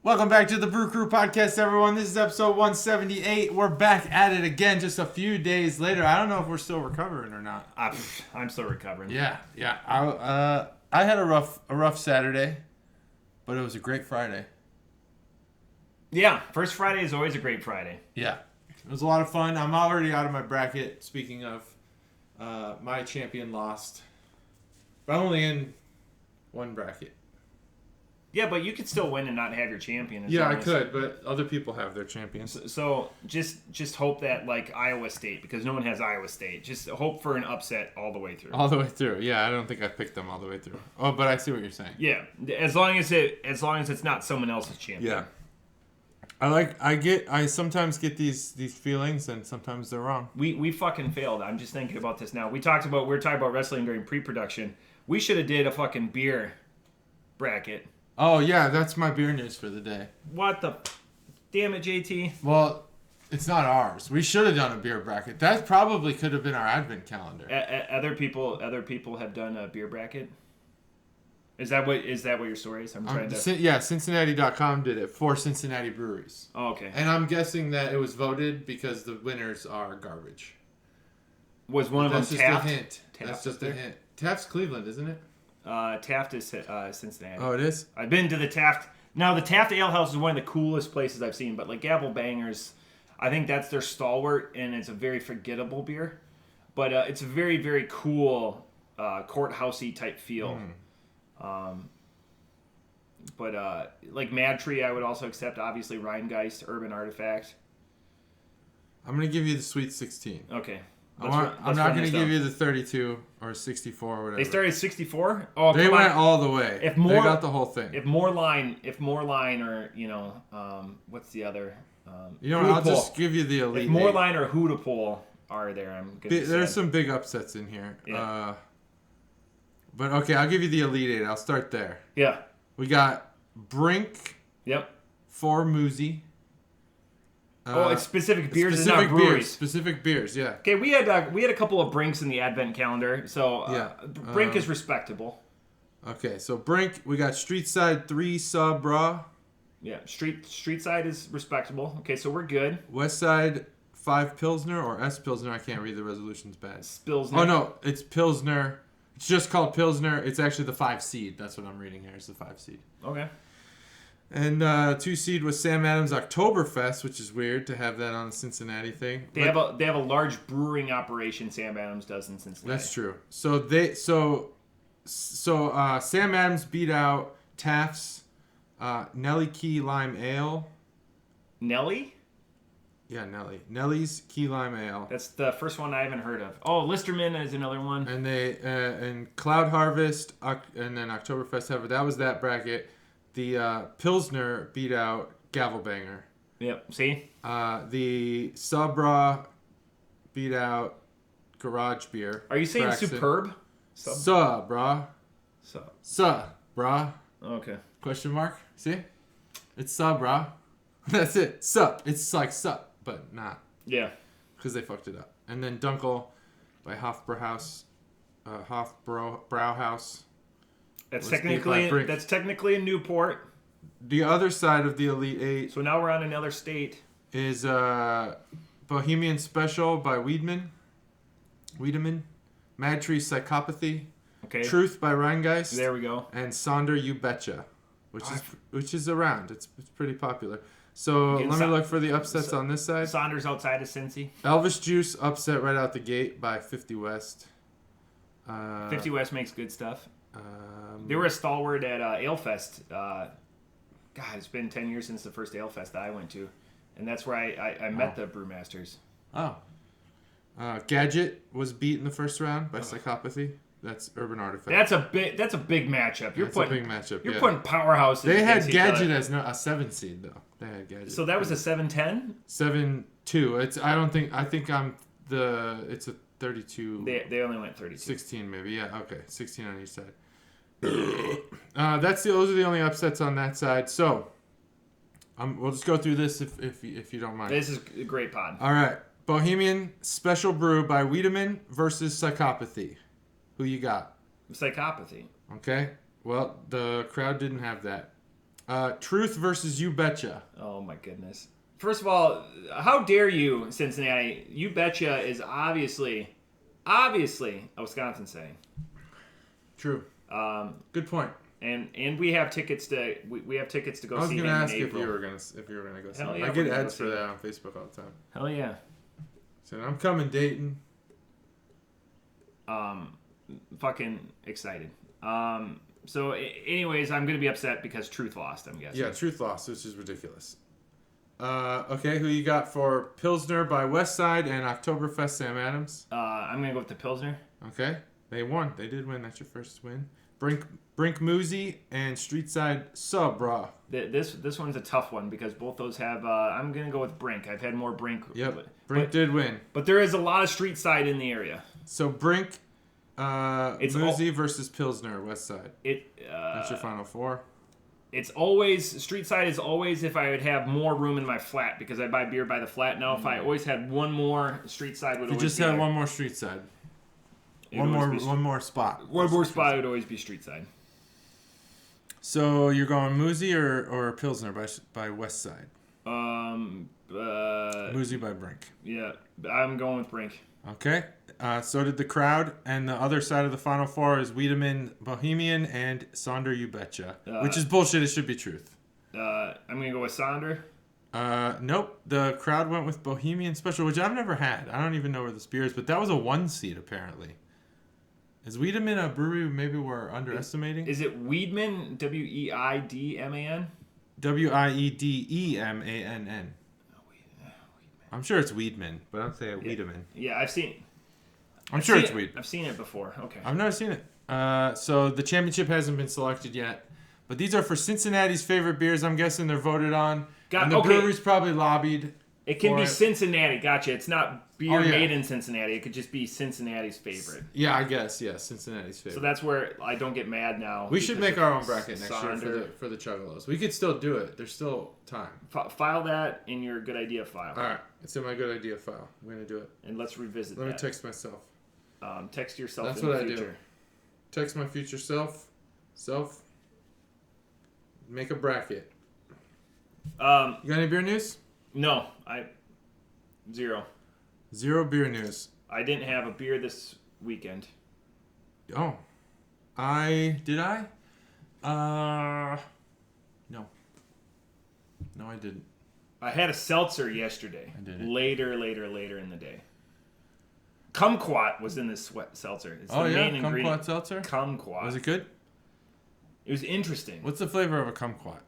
Welcome back to the Brew Crew podcast, everyone. This is episode 178. We're back at it again just a few days later. I don't know if we're still recovering or not. I'm still recovering. Yeah. I had a rough Saturday, but it was a great Friday. Yeah, first Friday is always a great Friday. Yeah. It was a lot of fun. I'm already out of my bracket. Speaking of, my champion lost. But I'm only in one bracket. Yeah, but you could still win and not have your champion. Yeah, I could, but other people have their champions. So just hope that, like, Iowa State, because no one has Iowa State. Just hope for an upset all the way through. All the way through. Yeah, I don't think I picked them all the way through. Oh, but I see what you're saying. Yeah, as long as it's not someone else's champion. Yeah. I sometimes get these feelings, and sometimes they're wrong. We fucking failed. I'm just thinking about this now. We were talking about wrestling during pre-production. We should have did a fucking beer bracket. Oh, yeah, that's my beer news for the day. What the... Damn it, JT. Well, it's not ours. We should have done a beer bracket. That probably could have been our advent calendar. Other people have done a beer bracket? Is that what your story is? I'm trying to... Yeah, Cincinnati.com did it for Cincinnati breweries. Oh, okay. And I'm guessing that it was voted because the winners are garbage. Was one of them Taft? That's just a hint. Taft That's just a hint. Taft's Cleveland, isn't it? Taft is Cincinnati. Oh, it is? I've been to the Taft. Now, the Taft Ale House is one of the coolest places I've seen, but like Gavel Bangers, I think that's their stalwart, and it's a very forgettable beer. But it's a very, very cool courthousey type feel. But like Mad Tree, I would also accept, obviously, Rheingeist, Urban Artifact. I'm going to give you the Sweet 16. Okay. I'm not going to give you the 32 or 64 or whatever. They started 64? Oh, they went all the way. They got the whole thing. If more line, or, what's the other? I'll just give you the Elite If more line or Hootapole are there, I'm going to There's some big upsets in here. Yeah. But, okay, I'll give you the Elite 8. I'll start there. Yeah. We got Brink. Yep. For Moozy. It's specific beers, it's not breweries. Specific beers, yeah. Okay, we had a couple of Brinks in the advent calendar, so Brink is respectable. Okay, so Brink, we got Street Side 3 Sub Raw. Yeah, Street Side is respectable. Okay, so we're good. West Side 5 Pilsner or S Pilsner, I can't read the resolutions bad. Pilsner. Oh no, it's Pilsner. It's just called Pilsner. It's actually the 5 seed. That's what I'm reading here. It's the 5 seed. Okay. And 2 seed was Sam Adams Oktoberfest, which is weird to have that on the Cincinnati thing. They have a large brewing operation Sam Adams does in Cincinnati. That's true. So Sam Adams beat out Taft's Nelly Key Lime Ale. Nelly? Yeah, Nelly. Nelly's Key Lime Ale. That's the first one I haven't heard of. Oh, Listerman is another one. And they and Cloud Harvest and then Oktoberfest Ever. That was that bracket. The Pilsner beat out Gavelbanger. Yep. See? The Subra beat out Garage Beer. Are you saying Braxton. Superb? Subra. Subra. Okay. Question mark? See? It's Subra. That's it. Sup. It's like sup, but not. Yeah. Because they fucked it up. And then Dunkel by Hofbrauhaus. Hofbrauhaus. That's technically in Newport. The other side of the Elite 8. So now we're on another state. Is Bohemian Special by Wiedemann. Mad Tree Psychopathy. Okay. Truth by Rheingeist. There we go. And Sonder You Betcha, which is around. It's pretty popular. So let me look for the upsets on this side. Saunders outside of Cincy. Elvis Juice upset right out the gate by 50 West. 50 West makes good stuff. They were a stalwart at Alefest. God, it's been 10 years since the first Alefest that I went to. And that's where I met the Brewmasters. Oh. Gadget was beat in the first round by Psychopathy. That's Urban Artifact. That's a big matchup. You're putting putting powerhouses. They had Gadget as a 7 seed though. They had Gadget. So that was a 7-10? 7-2. It's a 32. They only went 32. 16 maybe. Yeah, okay. 16 on each side. Those are the only upsets on that side. So we'll just go through this if you don't mind. This is a great pod. All right. Bohemian Special Brew by Wiedemann versus Psychopathy. Who you got? Psychopathy. Okay. Well, the crowd didn't have that. Truth versus You Betcha. Oh my goodness. First of all, how dare you, Cincinnati? You Betcha is obviously a Wisconsin saying. True. Good point. And we have tickets to we have tickets to go see him in April. I was going to ask if you were gonna go see him. Yeah, I get ads for that on Facebook all the time. Hell yeah. So I'm coming, Dayton. Fucking excited. So anyways, I'm going to be upset because Truth lost, I'm guessing. Yeah, Truth lost, which is ridiculous. Okay, who you got for Pilsner by Westside and Oktoberfest Sam Adams? I'm going to go with the Pilsner. Okay, they won. They did win. That's your first win. Brink Moozy and Streetside Subra. This one's a tough one because both those have. I'm gonna go with Brink. I've had more Brink. Yep, Brink did win. But there is a lot of Streetside in the area. So Brink, Moozy versus Pilsner Westside. That's your final four. It's always Streetside is always if I would have more room in my flat because I buy beer by the flat. Now if I always had one more Streetside would. If you just had one more Streetside. One more spot. One more spot would always be Streetside. So you're going Moozy or Pilsner by Westside? Moozy by Brink. Yeah, I'm going with Brink. Okay. So did the crowd, and the other side of the final four is Wiedemann Bohemian and Sonder You Betcha, which is bullshit. It should be Truth. I'm gonna go with Sonder. Nope. The crowd went with Bohemian Special, which I've never had. I don't even know where this beer is, but that was a 1 seed apparently. Is Wiedemann a brewery maybe we're underestimating? Is it Wiedemann? Weidman? Wiedemann. I'm sure it's Wiedemann, but I'm saying Wiedemann. Yeah, I've seen it. I'm sure it's Wiedemann. I've seen it before. Okay. I've never seen it. So the championship hasn't been selected yet. But these are for Cincinnati's favorite beers. I'm guessing they're voted on. And the brewery's probably lobbied. It can be Cincinnati. Gotcha. It's not beer made in Cincinnati. It could just be Cincinnati's favorite. Yeah, I guess. Yeah, Cincinnati's favorite. So that's where I don't get mad now. We should make our own bracket next year for the Chuggalos. We could still do it. There's still time. File that in your good idea file. All right. It's in my good idea file. I'm going to do it. And let's revisit Let me text myself. Text yourself That's in what the I future. do. Text my future self. Make a bracket. You got any beer news? No. Zero. Zero beer news. I didn't have a beer this weekend. Oh. Did I? No. No, I didn't. I had a seltzer yesterday. I did it. Later in the day. Kumquat was in this seltzer. It's the main ingredient. Kumquat seltzer? Kumquat. Was it good? It was interesting. What's the flavor of a kumquat?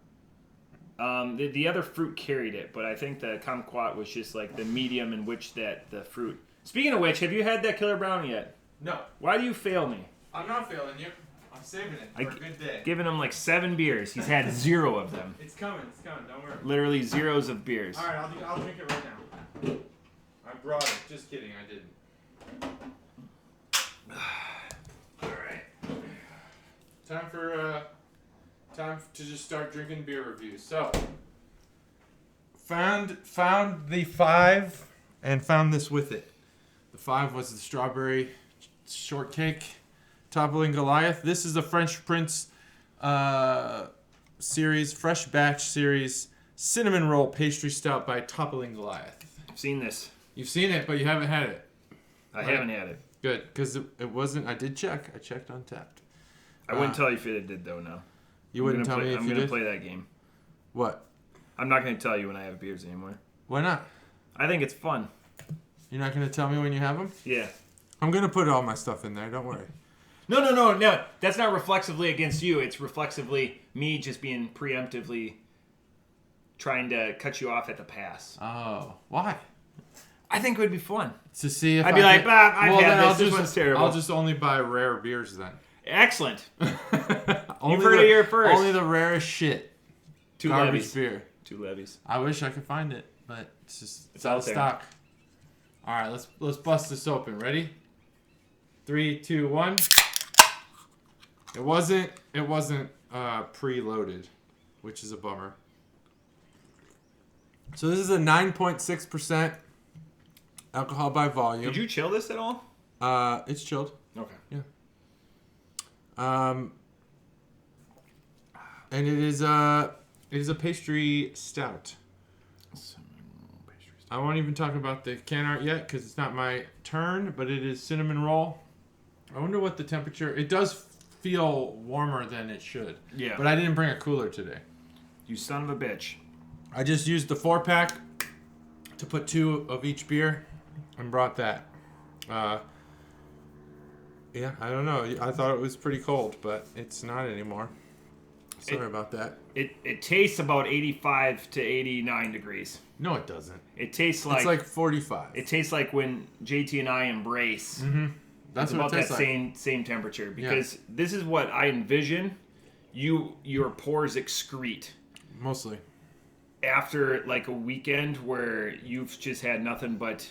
The other fruit carried it, but I think the kumquat was just like the medium in which that the fruit. Speaking of which, have you had that Killer Brownie yet? No. Why do you fail me? I'm not failing you. I'm saving it for a good day. Giving him like 7 beers. He's had 0 of them. It's coming. Don't worry. Literally zeros of beers. All right, I'll drink it right now. I brought it. Just kidding, I didn't. All right. Time to just start drinking beer reviews. So, found the 5 and found this with it. The 5 was the strawberry shortcake Toppling Goliath. This is the French Prince series, fresh batch series, cinnamon roll pastry stout by Toppling Goliath. I've seen this. You've seen it, but you haven't had it. I haven't had it. Good, because it wasn't. I did check. I checked Untapped. I wouldn't tell you if it did though. No. You wouldn't tell me if you did? I'm going to play that game. What? I'm not going to tell you when I have beers anymore. Why not? I think it's fun. You're not going to tell me when you have them? Yeah. I'm going to put all my stuff in there. Don't worry. No. That's not reflexively against you. It's reflexively me just being preemptively trying to cut you off at the pass. Oh. Why? I think it would be fun. To see if I'd be like, Bob, I've had this. This one's terrible. I'll just only buy rare beers then. Excellent. You've heard it here first. Only the rarest shit. 2 garbage levies. Beer. 2 levies. I wish I could find it, but it's out of there. stock. All right, let's bust this open. Ready? 3, 2, 1. It wasn't preloaded, which is a bummer. So this is a 9.6% alcohol by volume. Did you chill this at all? It's chilled. Okay. Yeah. And it is It is a pastry stout. I won't even talk about the can art yet because it's not my turn, but it is cinnamon roll. I wonder what the temperature... It does feel warmer than it should. Yeah. But I didn't bring a cooler today. You son of a bitch. I just used the 4-pack to put 2 of each beer and brought that. Yeah, I don't know. I thought it was pretty cold, but it's not anymore. Sorry about that. It tastes about 85 to 89 degrees. No, it doesn't. It tastes like... It's like 45. It tastes like when JT and I embrace. Mm-hmm. That's it's what about it tastes that like. same temperature. Because this is what I envision your pores excrete. Mostly. After like a weekend where you've just had nothing but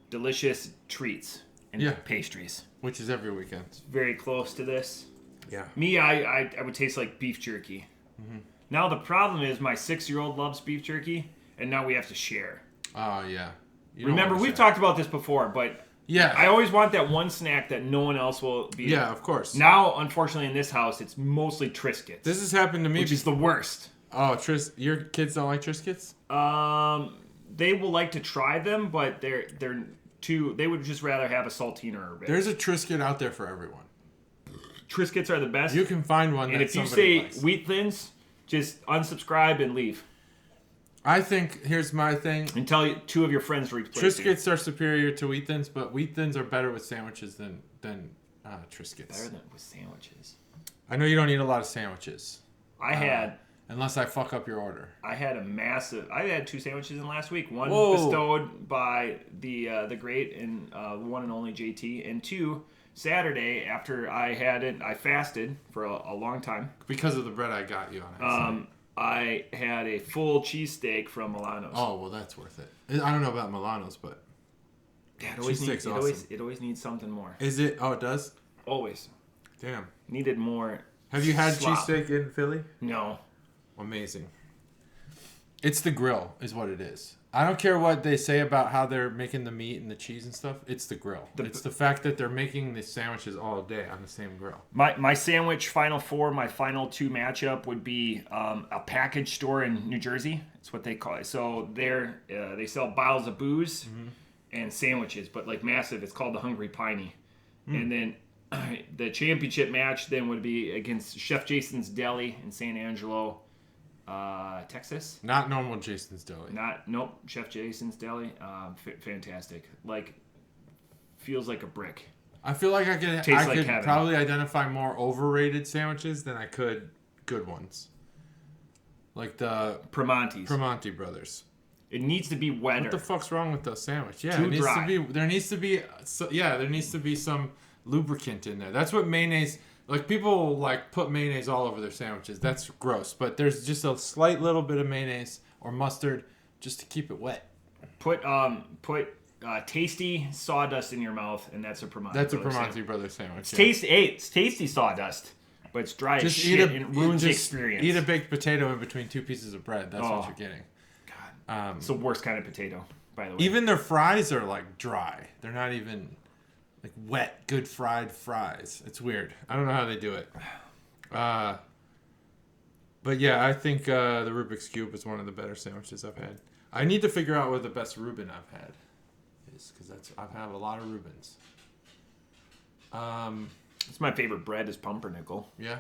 delicious treats and pastries. Which is every weekend. It's very close to this. Yeah. Me, I would taste like beef jerky. Mm-hmm. Now the problem is my 6-year-old loves beef jerky, and now we have to share. Oh, yeah. Remember, we've talked about this before, but yeah, I always want that one snack that no one else will be. Yeah, of course. Now, unfortunately, in this house, it's mostly Triscuits. This has happened to me. Which is the worst. Oh, your kids don't like Triscuits? They will like to try them, but they're too. They would just rather have a saltiner or a bit. There's a Triscuit out there for everyone. Triscuits are the best. You can find one. And if you say Wheat Thins, just unsubscribe and leave. I think here's my thing. And tell 2 of your friends to replace Triscuits are superior to Wheat Thins, but Wheat Thins are better with sandwiches than Triscuits. Better than with sandwiches. I know you don't eat a lot of sandwiches. I had. Unless I fuck up your order. I had I had 2 sandwiches in last week. One bestowed by the great and one and only JT, and 2 Saturday after I had it. I fasted for a long time because of the bread I got you on it. I had a full cheesesteak from Milano's. Oh well, that's worth it. I don't know about Milano's, but it always needs something more. Is it? Oh, it does. Always. Damn. Needed more. Have you had cheesesteak in Philly? No. Amazing. It's the grill is what it is. I don't care what they say about how they're making the meat and the cheese and stuff. It's the grill. It's the fact that they're making the sandwiches all day on the same grill. My sandwich final 4, my final 2 matchup would be a package store in New Jersey. That's what they call it. So they sell bottles of booze and sandwiches, but like massive. It's called the Hungry Piney. And then the championship match then would be against Chef Jason's Deli in San Angelo, Texas. Not normal Jason's Deli. Nope. Chef Jason's Deli. Fantastic. Like, feels like a brick. I feel like I could heaven. Probably identify more overrated sandwiches than I could good ones. Like the Primanti brothers. It needs to be wetter. What the fuck's wrong with the sandwich? Yeah, Too dry. There needs to be some lubricant in there. That's what mayonnaise. Like, people like put mayonnaise all over their sandwiches. That's gross. But there's just a slight little bit of mayonnaise or mustard just to keep it wet. Put tasty sawdust in your mouth, and that's a Primanti. That's a Primanti Brothers sandwich. It's tasty sawdust, but it's dry as shit and it ruins the experience. Eat a baked potato in between 2 pieces of bread. That's what you're getting. God, it's the worst kind of potato, by the way. Even their fries are like dry. They're not even like wet, good fried fries. It's weird. I don't know how they do it. But yeah, I think the Rubik's Cube is one of the better sandwiches I've had. I need to figure out what the best Reuben I've had is, because I've had a lot of Reubens. It's my favorite bread is pumpernickel. Yeah.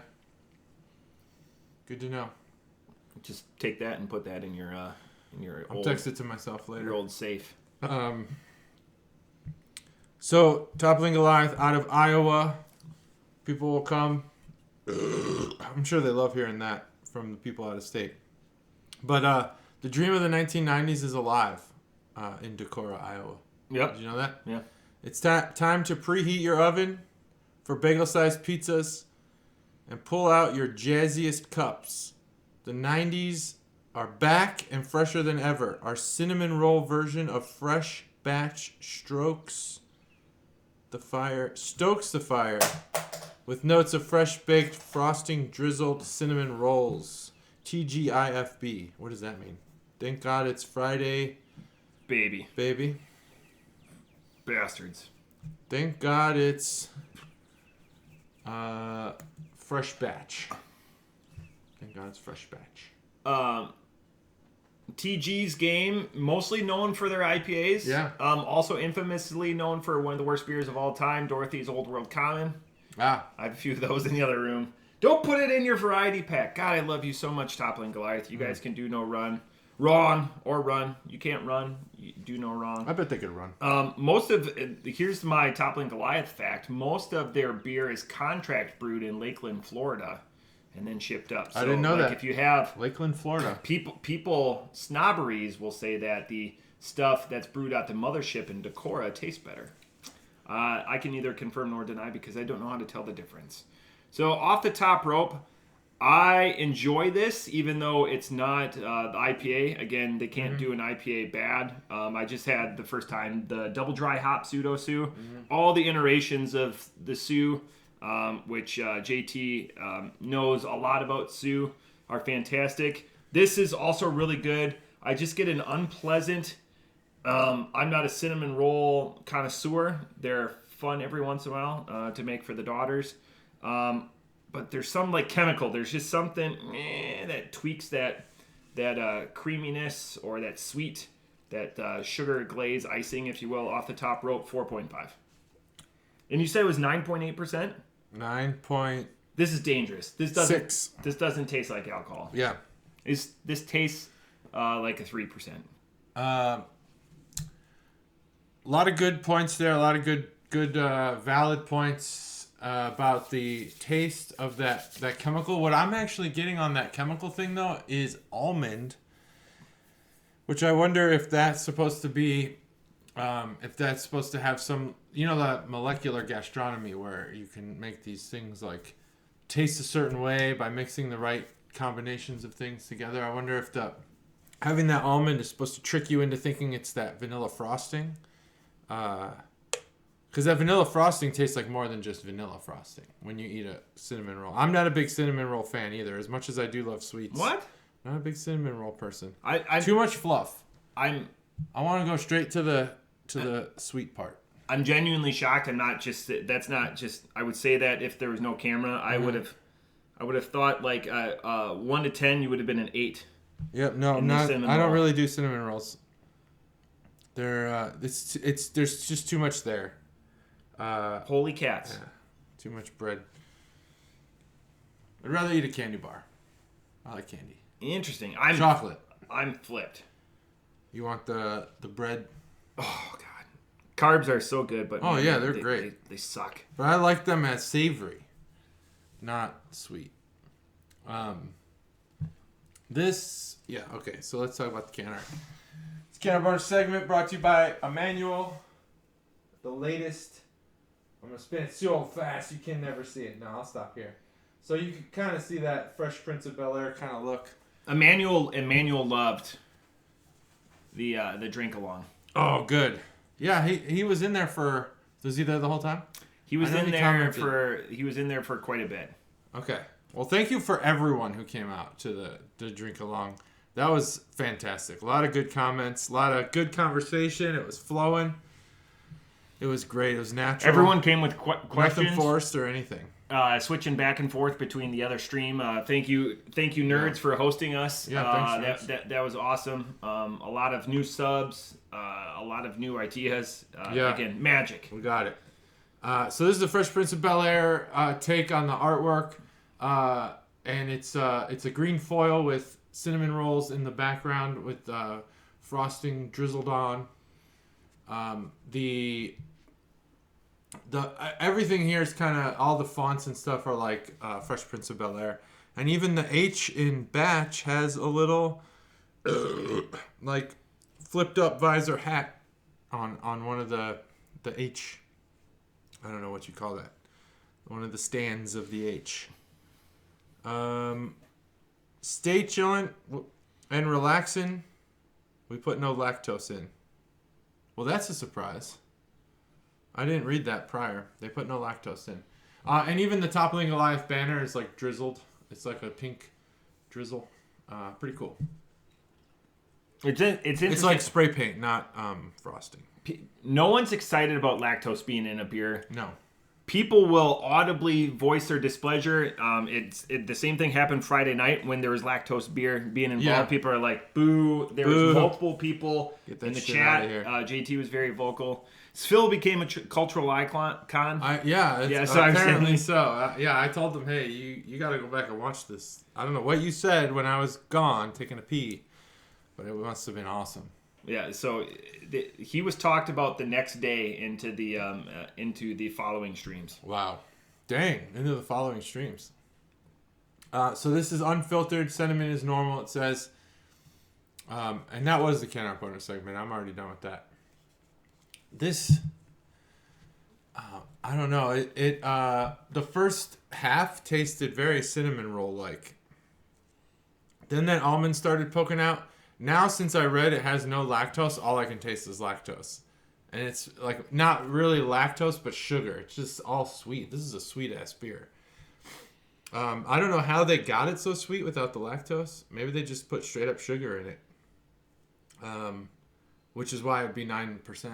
Good to know. Just take that and put that in your I'll text it to myself later. Your old safe. So, Toppling Goliath out of Iowa. People will come. I'm sure they love hearing that from the people out of state. But the dream of the 1990s is alive in Decorah, Iowa. Yep. Did you know that? Yeah. It's time to preheat your oven for bagel-sized pizzas and pull out your jazziest cups. The 90s are back and fresher than ever. Our cinnamon roll version of fresh batch stokes the fire with notes of fresh baked frosting drizzled cinnamon rolls. TGIFB. What does that mean? Thank God it's Friday. Baby. Bastards. Thank God it's fresh batch. Thank God it's fresh batch. TG's game, mostly known for their IPAs. Yeah. Also infamously known for one of the worst beers of all time, Dorothy's Old World Common. Ah. I have a few of those in the other room. Don't put it in your variety pack. God, I love you so much, Toppling Goliath. You guys can do no run. Wrong or run. You can't run. You do no wrong. I bet they could run. Here's my Toppling Goliath fact. Most of their beer is contract brewed in Lakeland, Florida, and then shipped up. So, I didn't know that. If you have Lakeland, Florida. people snobberies will say that the stuff that's brewed at the mothership in Decorah tastes better. I can neither confirm nor deny because I don't know how to tell the difference. So off the top rope, I enjoy this, even though it's not the IPA. Again, they can't do an IPA bad. I just had the first time the double dry hop pseudo Sue, all the iterations of the Sue, which JT knows a lot about Sue, are fantastic. This is also really good. I just get an unpleasant. I'm not a cinnamon roll connoisseur. They're fun every once in a while to make for the daughters. But there's some like chemical. There's just something that tweaks that creaminess or that sweet, that sugar glaze icing, if you will, off the top rope. 4.5. And you said it was 9.8%. 9.6. This is dangerous. This doesn't taste like alcohol. Yeah. This tastes like a 3%. A lot of good points there. A lot of good valid points about the taste of that chemical. What I'm actually getting on that chemical thing though is almond, which I wonder if that's supposed to be, if that's supposed to have some, the molecular gastronomy where you can make these things like taste a certain way by mixing the right combinations of things together. I wonder if having that almond is supposed to trick you into thinking it's that vanilla frosting. Because that vanilla frosting tastes like more than just vanilla frosting when you eat a cinnamon roll. I'm not a big cinnamon roll fan either, as much as I do love sweets. What? Not a big cinnamon roll person. I Too much fluff. I want to go straight to the sweet part. I'm genuinely shocked. That's not just. I would say that if there was no camera, I would have thought like 1 to 10, you would have been an 8. Yep. No, not. I don't really do cinnamon rolls. There's just too much there. Holy cats. Yeah, too much bread. I'd rather eat a candy bar. I like candy. Interesting. Chocolate. I'm flipped. You want the bread? Oh god. Carbs are so good, but they're great. They suck. But I like them as savory, not sweet. Okay, so let's talk about the can art. This can art segment brought to you by Emmanuel. The latest. I'm going to spin it so fast you can never see it. No, I'll stop here. So you can kind of see that Fresh Prince of Bel-Air kind of look. Emmanuel loved the drink along. Oh, good. Yeah, he was in there for. Was he there the whole time? He was in there for quite a bit. Okay. Well, thank you for everyone who came out to the drink along. That was fantastic. A lot of good comments, a lot of good conversation. It was flowing. It was great. It was natural. Everyone came with questions. Nothing forced or anything. Switching back and forth between the other stream. Thank you, Nerdz, for hosting us. Yeah, thanks. That was awesome. A lot of new subs, a lot of new ideas. Again, magic. We got it. So this is the Fresh Prince of Bel-Air take on the artwork, and it's a green foil with cinnamon rolls in the background with frosting drizzled on. The everything here is kind of, all the fonts and stuff are like Fresh Prince of Bel-Air, and even the H in Batch has a little like flipped up visor hat on one of the H. I don't know what you call that. One of the stands of the H. Stay chillin' and relaxing. We put no lactose in. Well, that's a surprise. I didn't read that prior. They put no lactose in. And even the Toppling Goliath banner is like drizzled. It's like a pink drizzle. Pretty cool. It's interesting. It's like spray paint, not frosting. No one's excited about lactose being in a beer. No. people will audibly voice their displeasure. The same thing happened Friday night when there was lactose beer being involved. Yeah. People are like, boo. There was multiple people in the chat. JT was very vocal. Phil became a cultural icon. Apparently so. I told them, hey, you got to go back and watch this. I don't know what you said when I was gone taking a pee, but it must have been awesome. Yeah, so he was talked about the next day into the following streams. Wow. Dang, into the following streams. So this is unfiltered. Sentiment is normal, it says. And that was the Can Opener segment. I'm already done with that. This, I don't know. The first half tasted very cinnamon roll-like. Then that almond started poking out. Now, since I read it has no lactose, all I can taste is lactose. And it's like not really lactose, but sugar. It's just all sweet. This is a sweet-ass beer. I don't know how they got it so sweet without the lactose. Maybe they just put straight-up sugar in it. Which is why it'd be 9%.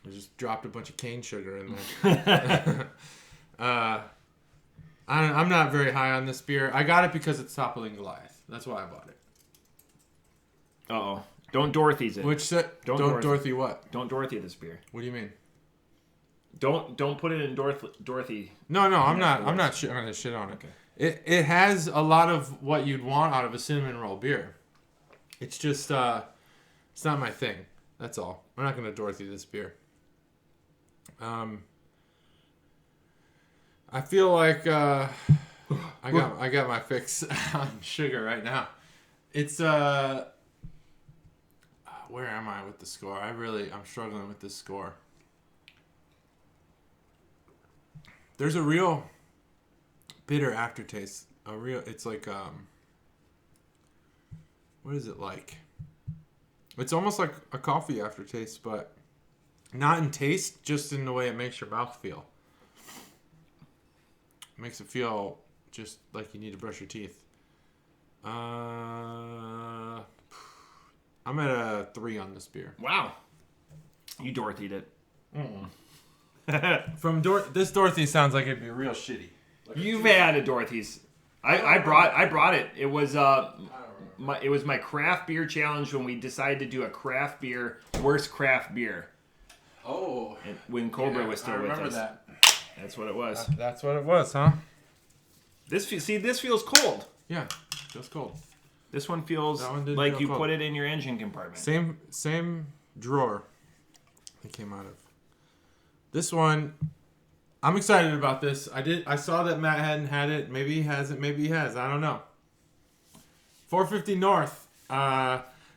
I just dropped a bunch of cane sugar in there. I'm not very high on this beer. I got it because it's Toppling Goliath. That's why I bought it. Uh-oh. Don't Dorothy's it. Which don't Dorothy what? Don't Dorothy this beer. What do you mean? Don't put it in Dorothy. No, I'm not gonna shit on it. Okay. It has a lot of what you'd want out of a cinnamon roll beer. It's just it's not my thing. That's all. I'm not gonna Dorothy this beer. I feel like I got my fix on sugar right now. It's where am I with the score? I'm struggling with this score. There's a real bitter aftertaste. It's like what is it like? It's almost like a coffee aftertaste, but not in taste, just in the way it makes your mouth feel. It makes it feel just like you need to brush your teeth. I'm at a 3 on this beer. Wow. You Dorothy'd it. This Dorothy sounds like it'd be real shitty. Like You've had a Dorothy's. I brought it. It was my craft beer challenge when we decided to do a craft beer, worst craft beer. Oh. When Cobra was still with us. I remember that. That's what it was. That's what it was, huh? This feels cold. Yeah, feels cold. This one feels like you put it in your engine compartment. Same drawer it came out of. This one, I'm excited about this. I saw that Matt hadn't had it. Maybe he hasn't. Maybe he has. I don't know. 450 North,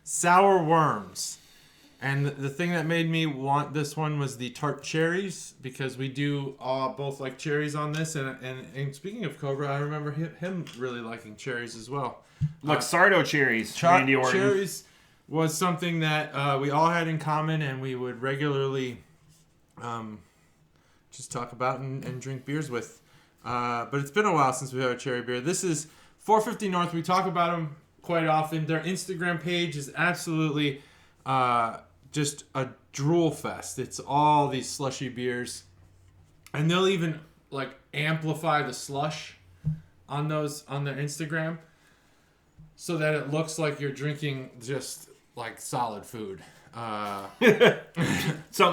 sour worms. And the thing that made me want this one was the tart cherries, because we do both like cherries on this. And speaking of Cobra, I remember him really liking cherries as well. Luxardo cherries, Randy Orton. Cherries was something that we all had in common, and we would regularly just talk about and drink beers with. But it's been a while since we've had a cherry beer. This is 450 North. We talk about them quite often. Their Instagram page is absolutely just a drool fest. It's all these slushy beers, and they'll even like amplify the slush on their Instagram so that it looks like you're drinking just like solid food. Something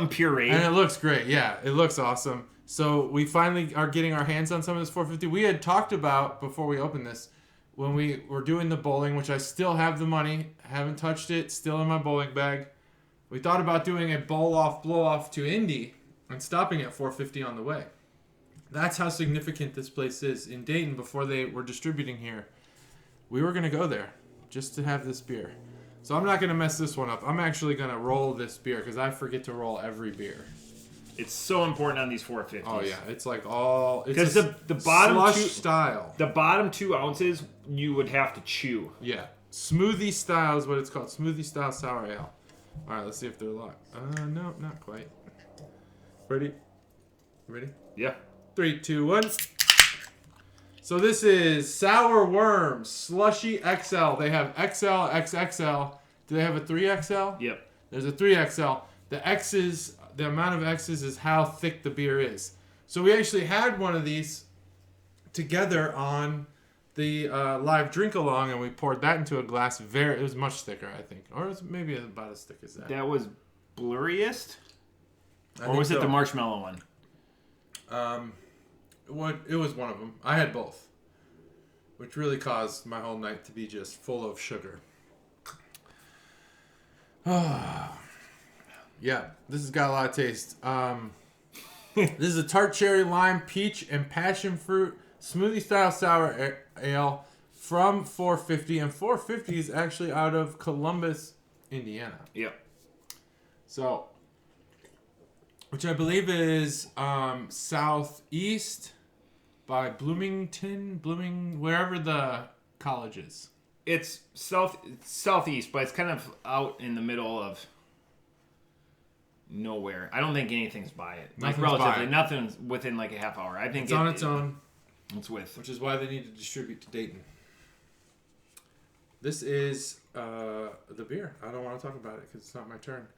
pureed. And it looks great. Yeah, it looks awesome. So we finally are getting our hands on some of this 450. We had talked about, before we opened this, when we were doing the bowling, which I still have the money, haven't touched it, still in my bowling bag. We thought about doing a blow-off to Indy and stopping at 450 on the way. That's how significant this place is. In Dayton, before they were distributing here, we were going to go there just to have this beer. So I'm not going to mess this one up. I'm actually going to roll this beer because I forget to roll every beer. It's so important on these 450s. Oh, yeah. It's like all... Because the bottom slush style. The bottom 2 ounces, you would have to chew. Yeah. Smoothie style is what it's called. Smoothie style sour ale. All right, let's see if they're locked. No, not quite. Ready? Ready? Yeah. 3, 2, 1. So this is Sour Worms Slushy XL. They have XL, XXL. Do they have a 3XL? Yep. There's a 3XL. The amount of X's is how thick the beer is. So we actually had one of these together on the live drink along, and we poured that into a glass. It was much thicker, I think, or it was maybe about as thick as that. That was blurriest, or was it the marshmallow one? It was one of them. I had both, which really caused my whole night to be just full of sugar. Yeah, this has got a lot of taste. This is a tart cherry lime peach and passion fruit smoothie style sour ale from 450, and 450 is actually out of Columbus, Indiana. Yep. So, which I believe is southeast by wherever the college is. It's southeast, but it's kind of out in the middle of nowhere. I don't think anything's by it. Nothing's within like a half hour. I think it's on its own. It's which is why they need to distribute to Dayton. This is the beer. I don't want to talk about it because it's not my turn.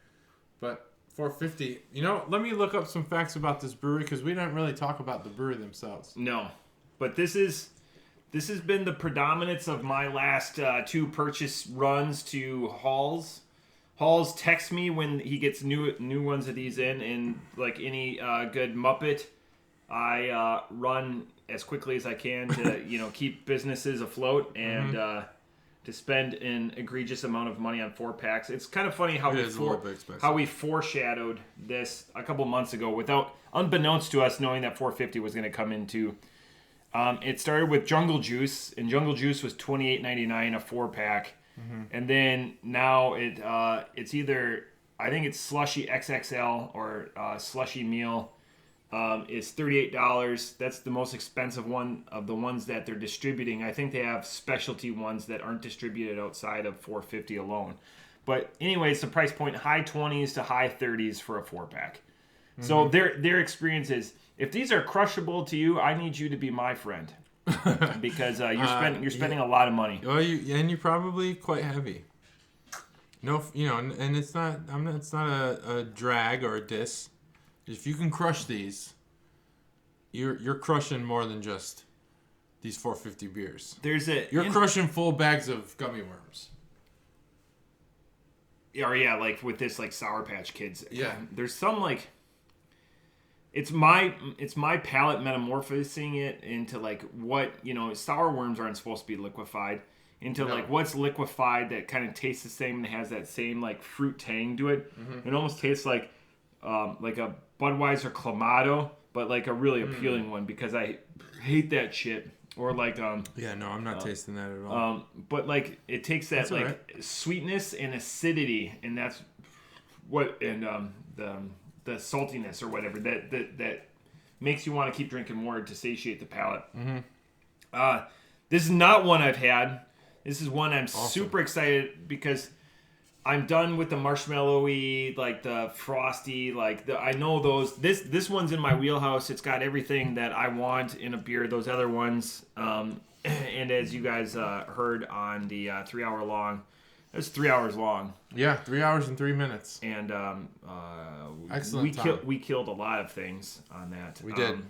But 450. Let me look up some facts about this brewery because we didn't really talk about the brewery themselves. No, but this has been the predominance of my last 2 purchase runs to Halls. Halls texts me when he gets new ones of these in, and like any good Muppet, I run as quickly as I can to keep businesses afloat and to spend an egregious amount of money on 4-packs. It's kind of funny how we foreshadowed this a couple months ago without, unbeknownst to us, knowing that 450 was going to come into. It started with Jungle Juice, and Jungle Juice was $28.99 a 4-pack. And then now it's either, I think it's Slushy XXL or Slushy Meal is $38. That's the most expensive one of the ones that they're distributing. I think they have specialty ones that aren't distributed outside of 450 alone. But anyways, the price point, high 20s to high 30s for a 4-pack. So their experience is, if these are crushable to you, I need you to be my friend. Because you're spending a lot of money. Well, you're probably quite heavy. No, and it's not. It's not a drag or a diss. If you can crush these, you're crushing more than just these 450 beers. You're crushing full bags of gummy worms. Or like with this like Sour Patch Kids. Yeah. There's some like. It's my palate metamorphosing it into like what, sour worms aren't supposed to be liquefied, into like what's liquefied that kind of tastes the same and has that same like fruit tang to it. It almost tastes like a Budweiser Clamato, but like a really appealing one, because I hate that shit. Or like I'm not tasting that at all. But like it takes that sweetness and acidity, and that's what the saltiness or whatever that makes you want to keep drinking more to satiate the palate. This is not one I've had. This is one I'm super excited because I'm done with the marshmallowy, like the frosty, I know those. This one's in my wheelhouse. It's got everything that I want in a beer. Those other ones, and as you guys heard on the 3 hour long. It was 3 hours long. Yeah, 3 hours and 3 minutes. And excellent. We killed a lot of things on that. We did.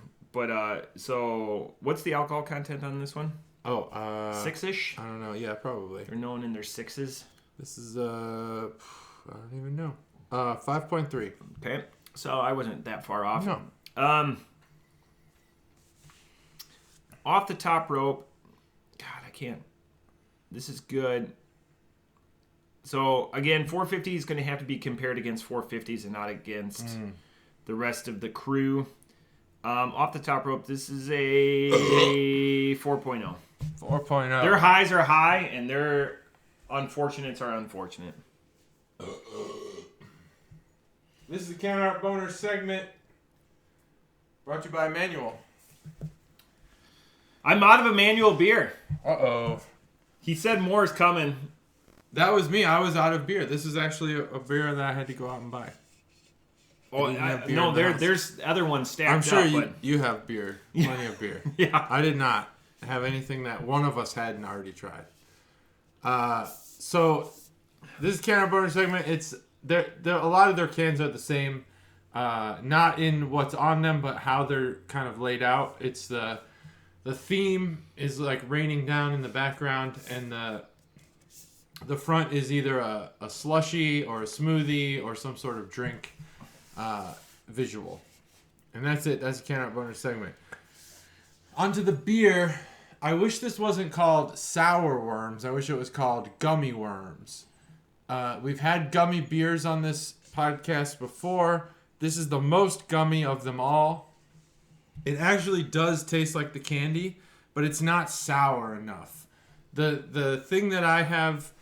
So what's the alcohol content on this one? 6-ish? I don't know. Yeah, probably. They're known in their 6s. This is I don't even know. 5.3. Okay, so I wasn't that far off. No. Off the top rope. God, I can't. This is good. So, again, 450 is going to have to be compared against 450s and not against the rest of the crew. Off the top rope, this is a 4.0. 4.0. Their highs are high, and their unfortunates are unfortunate. This is the Can Art Boner segment brought to you by Emmanuel. I'm out of Emmanuel beer. Uh-oh. He said more is coming. That was me. I was out of beer. This is actually a beer that I had to go out and buy. No, there's other ones stacked up. I'm sure you have beer. Plenty of beer. Yeah. I did not have anything that one of us hadn't already tried. So this is Can Art Boner segment. It's a lot of their cans are the same. Not in what's on them, but how they're kind of laid out. It's the theme is like raining down in the background, and the front is either a slushie or a smoothie or some sort of drink visual. And that's it. That's the Can Out Bonus segment. Onto the beer. I wish this wasn't called sour worms. I wish it was called gummy worms. We've had gummy beers on this podcast before. This is the most gummy of them all. It actually does taste like the candy, but it's not sour enough. The thing that I have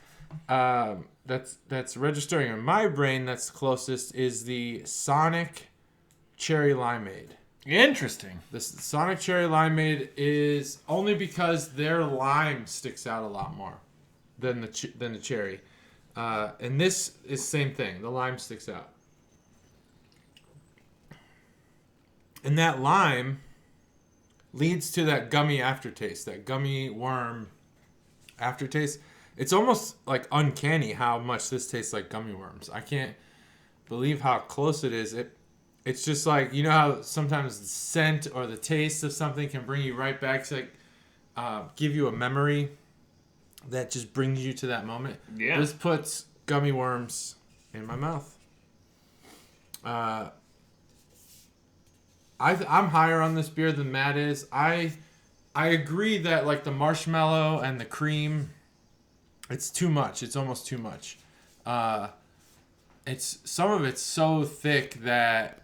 that's registering in my brain that's closest is the Sonic Cherry Limeade. Interesting. The Sonic Cherry Limeade is only because their lime sticks out a lot more than the cherry. And this is same thing. The lime sticks out. And that lime leads to that gummy aftertaste, that gummy worm aftertaste. It's almost like uncanny how much this tastes like gummy worms. I can't believe how close it is. It's just like, you know how sometimes the scent or the taste of something can bring you right back to give you a memory that just brings you to that moment. Yeah. This puts gummy worms in my mouth. I'm higher on this beer than Matt is. I agree that like the marshmallow and the cream, it's too much. It's almost too much. It's some of it's so thick that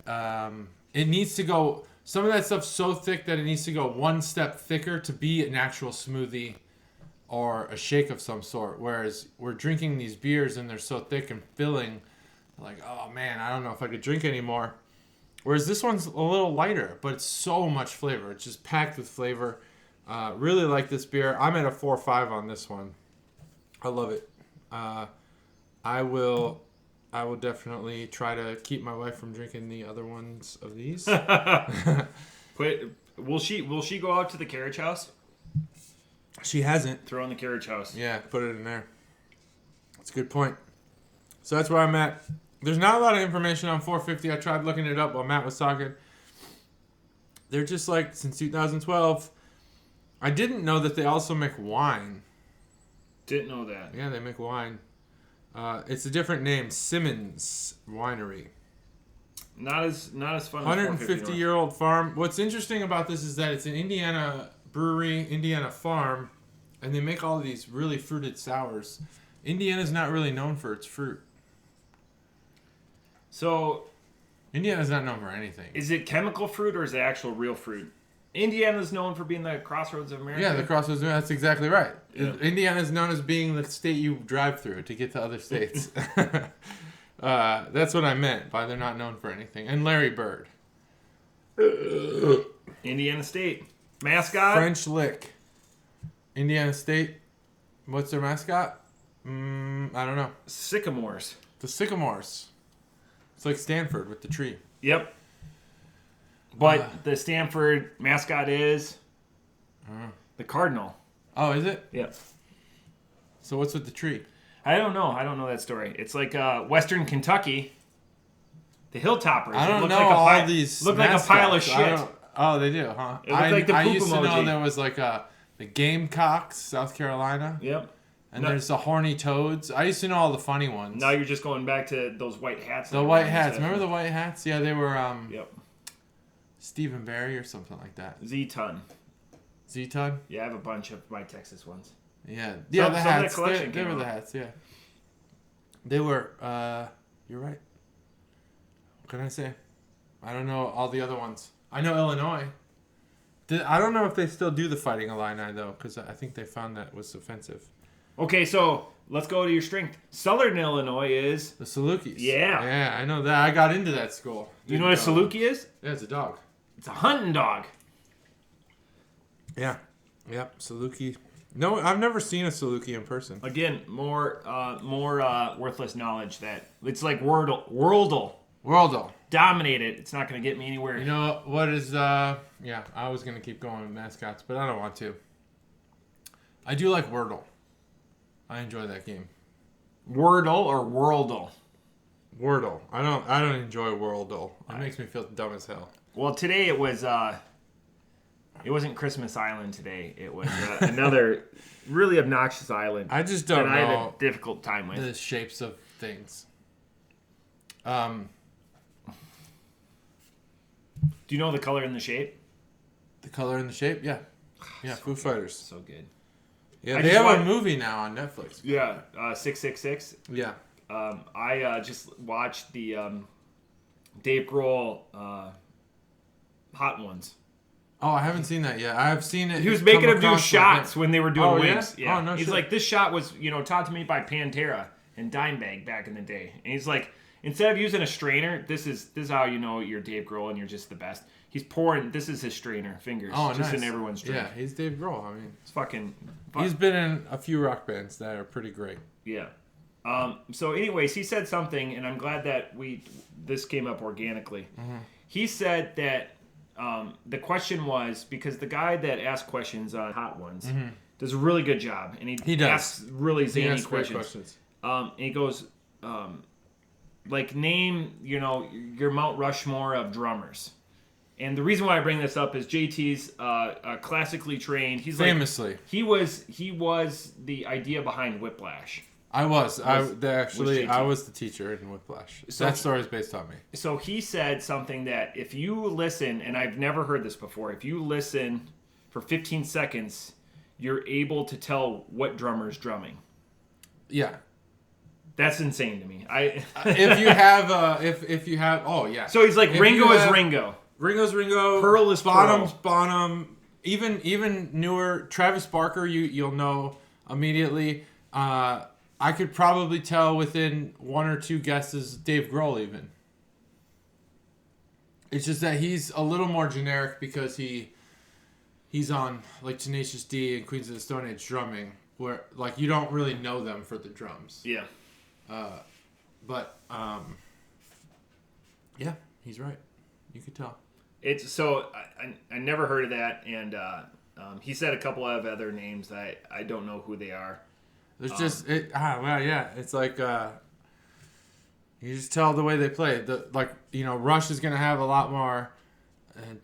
it needs to go. Some of that stuff's so thick that it needs to go one step thicker to be an actual smoothie or a shake of some sort. Whereas we're drinking these beers and they're so thick and filling, like, oh man, I don't know if I could drink anymore. Whereas this one's a little lighter, but it's so much flavor. It's just packed with flavor. Really like this beer. I'm at a 4.5 on this one. I love it. I will definitely try to keep my wife from drinking the other ones of these. Will she go out to the carriage house? She hasn't. Throw in the carriage house. Yeah, put it in there. That's a good point. So that's where I'm at. There's not a lot of information on 450. I tried looking it up while Matt was talking. They're just like, since 2012. I didn't know that they also make wine. Didn't know that. Yeah, they make wine. It's a different name, Simmons Winery. Not as fun. 150-year-old farm. What's interesting about this is that it's an Indiana brewery, Indiana farm, and they make all of these really fruited sours. Indiana's not really known for its fruit. So, Indiana's not known for anything. Is it chemical fruit or is it actual real fruit? Indiana's known for being the crossroads of America. Yeah, the crossroads. That's exactly right. Yeah. Indiana's known as being the state you drive through to get to other states. That's what I meant by they're not known for anything. And Larry Bird. Indiana State. Mascot? French Lick. Indiana State. What's their mascot? I don't know. Sycamores. The Sycamores. It's like Stanford with the tree. Yep. But the Stanford mascot is the Cardinal. Oh, is it? Yep. So what's with the tree? I don't know. I don't know that story. It's like Western Kentucky. The Hilltoppers. I don't look know like all these look like a pile of shit. Oh, they do, huh? It looked like the I poop used to know emoji. there was like the Gamecocks, South Carolina. Yep. And there's the Horny Toads. I used to know all the funny ones. Now you're just going back to those white hats. The white hats. Remember the white hats? Yeah, they were Yep. Stephen Barry or something like that. Z-Ton. Z-Ton? Yeah, I have a bunch of my Texas ones. Yeah. Some the of that hats. collection They came were the out. hats, yeah. They were, you're right. What can I say? I don't know all the other ones. I know Illinois. I don't know if they still do the Fighting Illini, though, because I think they found that was offensive. Okay, so let's go to your strength. Southern Illinois is... The Salukis. Yeah. Yeah, I know that. I got into that school. You know what a Saluki is? Yeah, it's a dog. It's a hunting dog. Yeah. Yep, Saluki. No, I've never seen a Saluki in person. Again, more worthless knowledge that it's like Worldle. Worldle. Dominate it. It's not going to get me anywhere. You know what is, yeah, I was going to keep going with mascots, but I don't want to. I do like Wordle. I enjoy that game. Wordle or Worldle? Wordle. I don't enjoy Wordle. It makes me feel dumb as hell. Well, today it was. It wasn't Christmas Island today. It was another really obnoxious island. I just don't know. I had a difficult time with the shapes of things. Do you know the color and the shape? The color and the shape, yeah, yeah. Foo Fighters, so good. Yeah, they have a movie now on Netflix. Yeah, 666. Yeah. I just watched the Dave Grohl Hot Ones. Oh, I haven't seen that yet. I've seen it. He was making them do shots when they were doing wings. Yeah. Oh, no He's shit. like, this shot was, taught to me by Pantera and Dimebag back in the day. And he's like, instead of using a strainer, this is how you know you're Dave Grohl and you're just the best. He's pouring. This is his strainer fingers. Oh, just nice. in everyone's drink. Yeah, he's Dave Grohl. I mean, it's fucking. He's been in a few rock bands that are pretty great. Yeah. So, anyways, he said something, and I'm glad that this came up organically. Mm-hmm. He said that the question was because the guy that asked questions on Hot Ones does a really good job, and he asks really zany questions. And he goes, like, name your Mount Rushmore of drummers. And the reason why I bring this up is JT's classically trained. He's famously. Like, he was the idea behind Whiplash. I was. I was the teacher in Whiplash. So that story is based on me. So he said something that if you listen, and I've never heard this before, if you listen for 15 seconds, you're able to tell what drummer's drumming. Yeah. That's insane to me. If you have, oh yeah. So he's like, Ringo is Ringo. Ringo's Ringo. Pearl is Bonham's Pearl. Bonham. Even newer Travis Barker, you'll know immediately. I could probably tell within one or two guesses Dave Grohl even. It's just that he's a little more generic because he's on like Tenacious D and Queens of the Stone Age drumming, where like you don't really know them for the drums. Yeah. But yeah, he's right. You could tell. It's so I never heard of that, and he said a couple of other names that I don't know who they are. There's just well, yeah. It's like you just tell the way they play. Rush is gonna have a lot more, and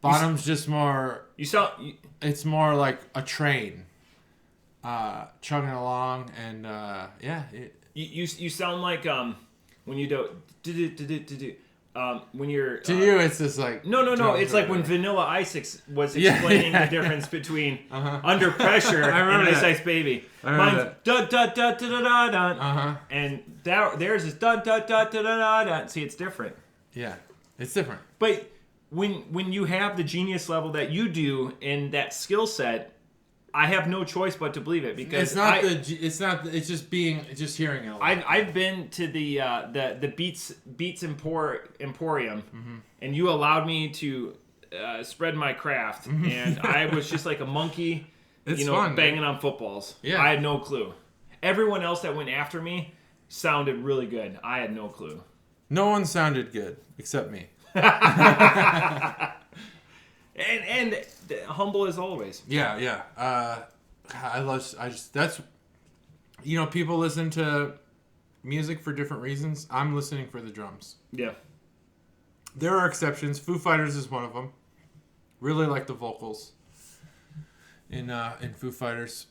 Bottom's just more. It's more like a train, chugging along, and yeah. You sound like when you do when you're to you it's just like no it's like when Vanilla Ice was explaining the difference between Under Pressure and Ice Ice Baby. Mine's da da da da da da and theirs is da da da da da da. See, it's different. Yeah, it's different. But when you have the genius level that you do in that skill set, I have no choice but to believe it because it's just hearing it. I've been to the Beats Emporium, and you allowed me to spread my craft, and I was just like a monkey, fun, banging on footballs. Yeah. I had no clue. Everyone else that went after me sounded really good. I had no clue. No one sounded good except me. And humble as always. Yeah. That's people listen to music for different reasons. I'm listening for the drums. Yeah. There are exceptions. Foo Fighters is one of them. Really like the vocals in Foo Fighters.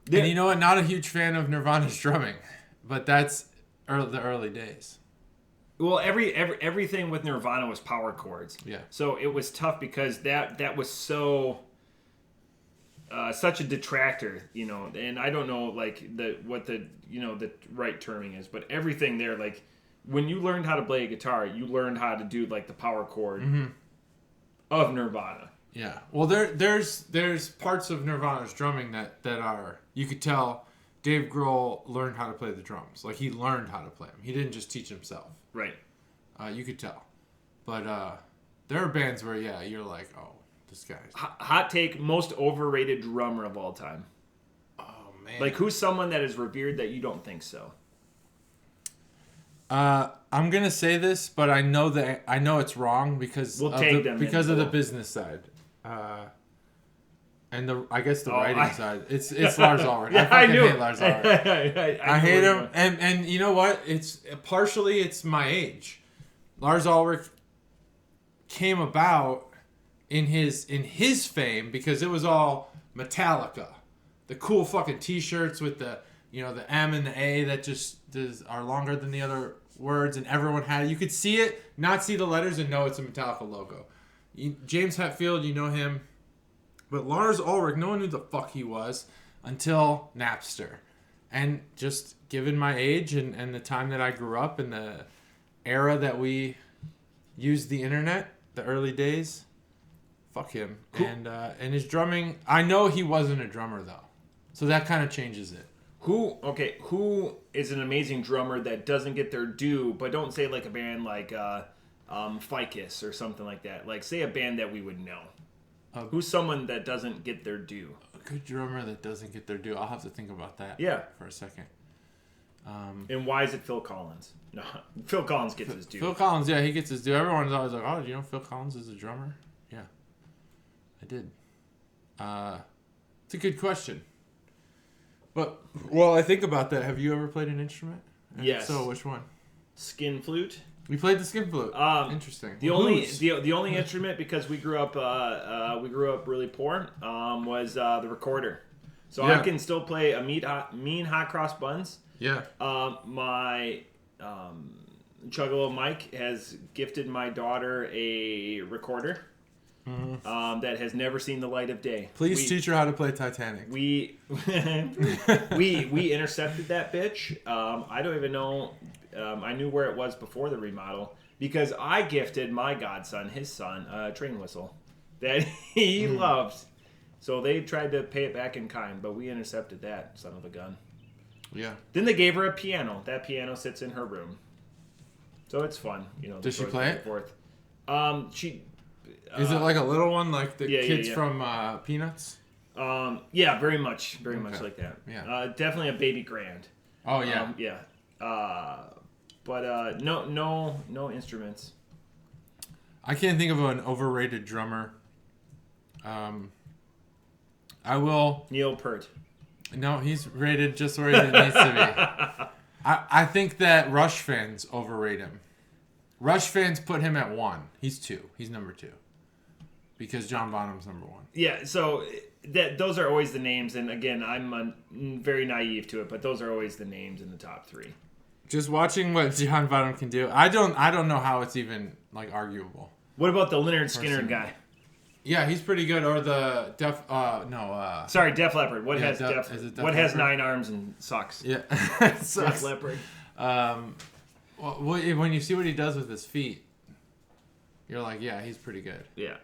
Yeah. And you know what? Not a huge fan of Nirvana's drumming, but that's the early days. Well, everything with Nirvana was power chords. Yeah. So it was tough because that was so such a detractor, and I don't know what the right terming is, but everything there, like when you learned how to play a guitar, you learned how to do like the power chord of Nirvana. Yeah. Well, there's parts of Nirvana's drumming that are, you could tell Dave Grohl learned how to play the drums. Like he learned how to play them. He didn't just teach himself. Right. You could tell. But there are bands where, yeah, you're like, oh, this guy's... Hot take, most overrated drummer of all time. Oh, man. Like, who's someone that is revered that you don't think so? I'm going to say this, but I know it's wrong because of the business side. And I guess the writing side, it's Lars Ulrich. Yeah, I knew. Hate Lars Ulrich. I hate him, and you know what? It's my age. Lars Ulrich came about in his fame because it was all Metallica, the cool fucking T-shirts with the the M and the A that just are longer than the other words, and everyone had it. You could see it, not see the letters, and know it's a Metallica logo. James Hetfield, you know him. But Lars Ulrich, no one knew the fuck he was until Napster. And just given my age and the time that I grew up and the era that we used the internet, the early days, fuck him. Cool. And his drumming, I know he wasn't a drummer though. So that kind of changes it. Who is an amazing drummer that doesn't get their due, but don't say like a band like Ficus or something like that. Like say a band that we would know. Who's someone that doesn't get their due? A good drummer that doesn't get their due. I'll have to think about that. For a second. And why is it Phil Collins? No, Phil Collins gets his due. Phil Collins, yeah, he gets his due. Everyone's always like, "Oh, do you know Phil Collins is a drummer?" Yeah, I did. It's a good question. But while I think about that, have you ever played an instrument? And yes. So which one? Skin flute. We played the skin flute. Interesting. The only instrument, because we grew up really poor, was the recorder. So I can still play a mean hot cross buns. Yeah. My Chuggalo Mike has gifted my daughter a recorder that has never seen the light of day. Please teach her how to play Titanic. We intercepted that bitch. I don't even know. I knew where it was before the remodel because I gifted my godson, his son, a train whistle that he loved. So they tried to pay it back in kind, but we intercepted that son of a gun. Yeah. Then they gave her a piano. That piano sits in her room. So it's fun, Does she play it? Forth. She. Is it like a little one, like the kids from Peanuts? Yeah, very much like that. Yeah. Definitely a baby grand. Oh yeah. But no instruments. I can't think of an overrated drummer. I will. Neil Peart. No, he's rated just where he needs to be. I think that Rush fans overrate him. Rush fans put him at 1. He's 2. He's number 2. Because John Bonham's number 1. Yeah, so those are always the names, and again, I'm very naive to it, but those are always the names in the top 3. Just watching what John Bonham can do, I don't know how it's even like arguable. What about the Leonard Skinner guy? Yeah, he's pretty good. Or the Def Sorry, Def Leppard. What has Leppard? has 9 arms and sucks? Yeah, Def Leppard. When you see what he does with his feet, you're like, yeah, he's pretty good. Yeah.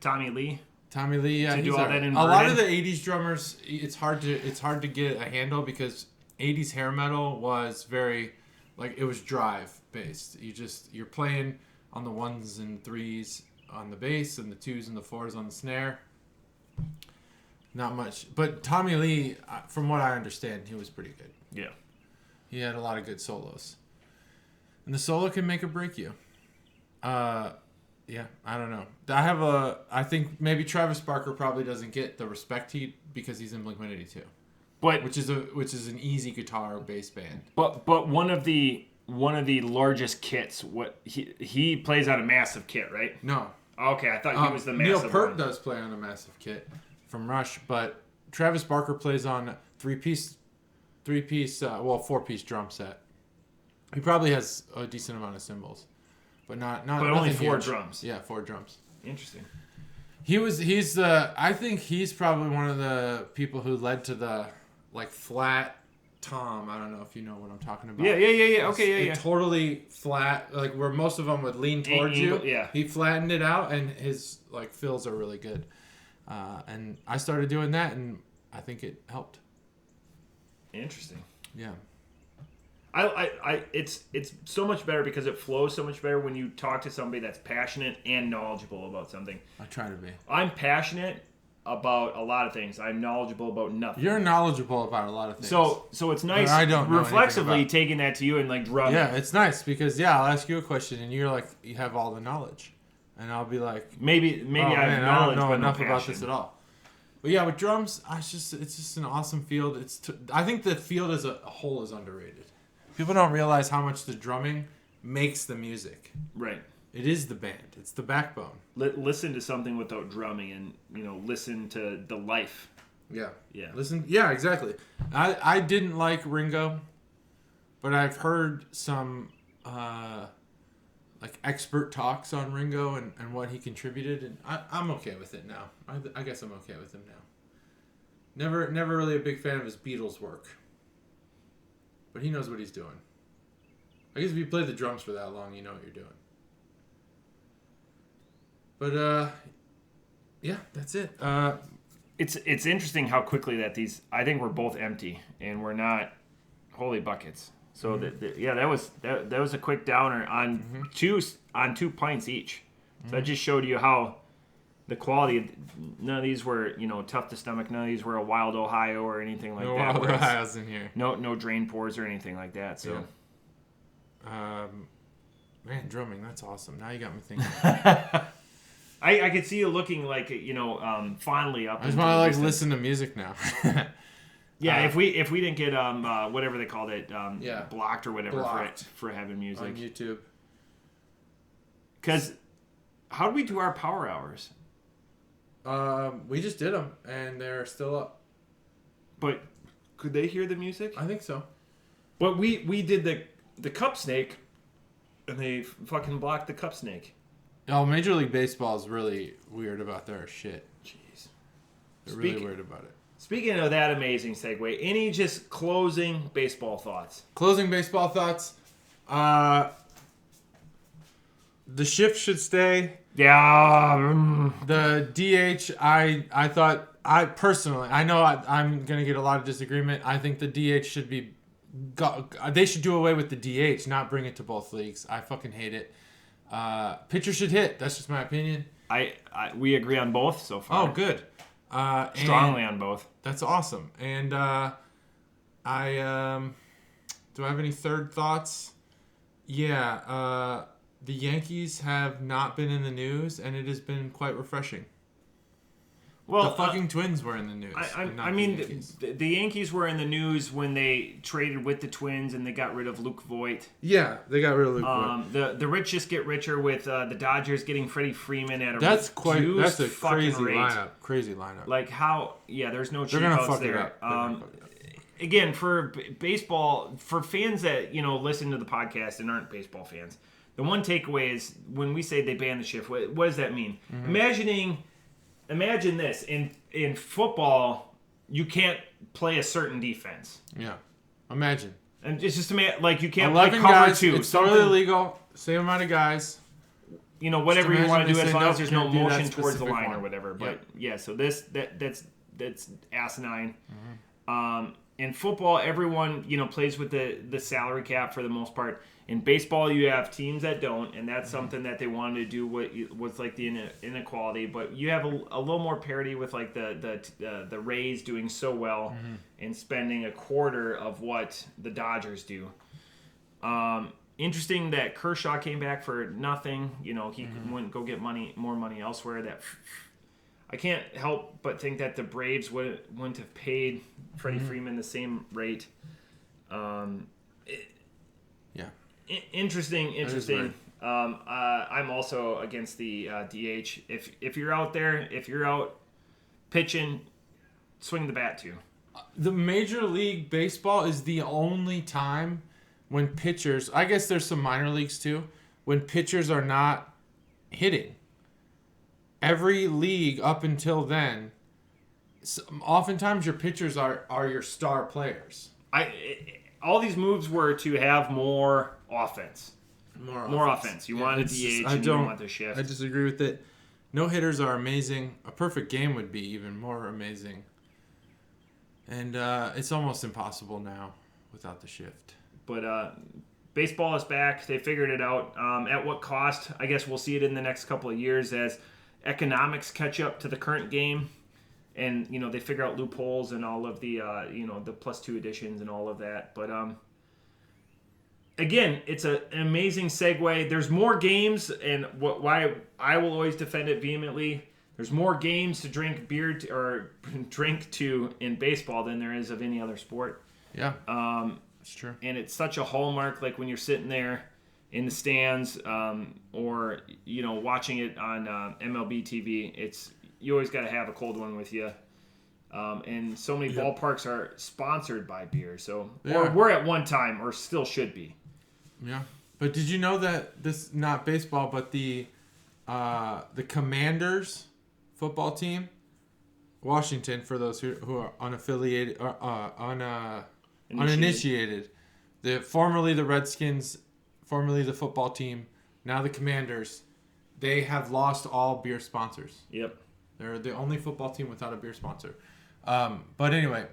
Tommy Lee. Tommy Lee, yeah, to do all that inverted. A lot of the '80s drummers, it's hard to get a handle because '80s hair metal was very, like, it was drive based. You're playing on the 1s and 3s on the bass and the 2s and the 4s on the snare. Not much, but Tommy Lee, from what I understand, he was pretty good. Yeah, he had a lot of good solos, and the solo can make or break you. Yeah, I don't know. I think maybe Travis Barker probably doesn't get the respect because he's in Blink-182, but which is an easy guitar bass band. But one of the largest kits. What he plays on a massive kit, right? No. Okay, I thought he was the massive Neil Peart one. does play on a massive kit from Rush, but Travis Barker plays on 4-piece drum set. He probably has a decent amount of cymbals. But only 4 huge. drums. Yeah, 4 drums. Interesting. I think he's probably one of the people who led to the like flat tom. I don't know if you know what I'm talking about. Yeah. Okay, yeah. Totally flat, like where most of them would lean towards you. Yeah. He flattened it out, and his like fills are really good. And I started doing that, and I think it helped. Interesting. Yeah. It's so much better because it flows so much better when you talk to somebody that's passionate and knowledgeable about something. I try to be. I'm passionate about a lot of things. I'm knowledgeable about nothing. You're knowledgeable about a lot of things. So it's nice I don't know reflexively taking that to you and like drumming. Yeah, it's nice because I'll ask you a question and you're like, you have all the knowledge. And I'll be like, maybe I have knowledge, don't know but enough no about passion. this at all. But yeah, with drums, it's just an awesome field. I think the field as a whole is underrated. People don't realize how much the drumming makes the music. Right. It is the band. It's the backbone. Listen to something without drumming, and listen to the life. Yeah. Yeah. Listen. Yeah, exactly. I didn't like Ringo, but I've heard some like expert talks on Ringo and what he contributed, and I'm okay with it now. I guess I'm okay with him now. Never really a big fan of his Beatles work, but he knows what he's doing. I guess if you play the drums for that long, you know what you're doing. But yeah, that's it. It's interesting how quickly that I think we're both empty and we're not holy buckets. So that was a quick downer on two pints each. So that just showed you how the quality. None of these were tough to stomach. None of these were a Wild Ohio or anything like that. No Wild Ohio's in here. No drain pours or anything like that. So, man, drumming, that's awesome. Now you got me thinking. I could see you looking like fondly up. I just want to listen to music now. Yeah, if we didn't get whatever they called it blocked or whatever for having music on YouTube. Because how do we do our power hours? We just did them and they're still up. But could they hear the music? I think so. But we did the cup snake, and they fucking blocked the cup snake. Oh, Major League Baseball is really weird about their shit. Jeez, they're really weird about it. Speaking of that amazing segue, any just closing baseball thoughts? Closing baseball thoughts. The shift should stay. Yeah. The DH, I thought, personally, I know I'm going to get a lot of disagreement. I think the DH should be, they should do away with the DH, not bring it to both leagues. I fucking hate it. Pitcher should hit. That's just my opinion. We agree on both so far. Oh, good. Strongly on both. That's awesome. And do I have any third thoughts? Yeah. The Yankees have not been in the news, and it has been quite refreshing. Well, the fucking Twins were in the news. I mean, the Yankees were in the news when they traded with the Twins and they got rid of Luke Voigt. Yeah, they got rid of Luke Voigt. The rich just get richer with the Dodgers getting Freddie Freeman at a that's a crazy rate. Crazy lineup. Like how? Yeah, there's no cheap They're gonna outs fuck there. it up. Again, for baseball, for fans that listen to the podcast and aren't baseball fans, the one takeaway is when we say they ban the shift. What does that mean? Mm-hmm. Imagine this. In football, you can't play a certain defense. Yeah. Imagine. And it's just like you can't play cover guys, 2. It's totally illegal. Same amount of guys. Whatever you want to do as long as there's no motion towards the line one. or whatever. But yeah, so that's asinine. Mm-hmm. In football, everyone plays with the salary cap for the most part. In baseball, you have teams that don't, and that's something that they wanted to do with like the inequality. But you have a little more parity with like the Rays doing so well and spending a quarter of what the Dodgers do. Interesting that Kershaw came back for nothing. He wouldn't go get more money elsewhere. That I can't help but think that the Braves wouldn't have paid Freddie Freeman the same rate. Interesting. I'm also against the DH. If you're out there, if you're out pitching, swing the bat too. The Major League Baseball is the only time when pitchers, I guess there's some minor leagues too, when pitchers are not hitting. Every league up until then, oftentimes your pitchers are your star players. All these moves were to have more offense. More offense. You want a DH and you want the shift. I disagree with it. No hitters are amazing. A perfect game would be even more amazing. And it's almost impossible now without the shift. But baseball is back. They figured it out. At what cost? I guess we'll see it in the next couple of years as economics catch up to the current game. And, they figure out loopholes and all of the, the +2 additions and all of that. But, again, it's an amazing segue. There's more games, and why I will always defend it vehemently. There's more games to drink beer to, or drink to in baseball than there is of any other sport. Yeah, that's true. And it's such a hallmark, like when you're sitting there in the stands or, watching it on MLB TV, you always got to have a cold one with you. And so many ballparks are sponsored by beer. So or were at one time or still should be. Yeah. But did you know that this, not baseball, but the Commanders football team, Washington, for those who are unaffiliated or uninitiated, formerly the Redskins, formerly the football team, now the Commanders, they have lost all beer sponsors. Yep. They're the only football team without a beer sponsor. But anyway,